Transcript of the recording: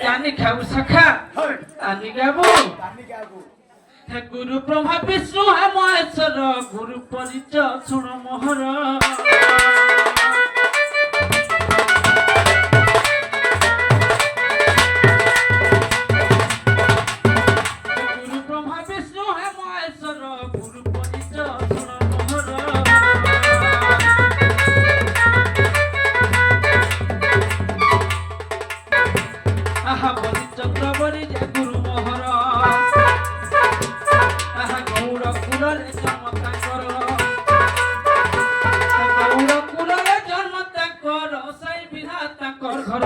কানি খাবু সখা আনি গাবু হে গুরু ব্রহ্মা বিষ্ণু হে মহেশ্বর গুরু পরিচয় শুণ মোহর গুরু ব্রহ্মা বিষ্ণু হে মহেশ্বর গুরু পরিচয় শুণ মোহর আহা বলি চন্দ্র বলি যে গুরু মোহর আহা গৌর কুলরে জন্ম তাঙ্কর গৌর কুলরে জন্ম তাঙ্কর সেই বিধাতা তাঙ্কর ঘর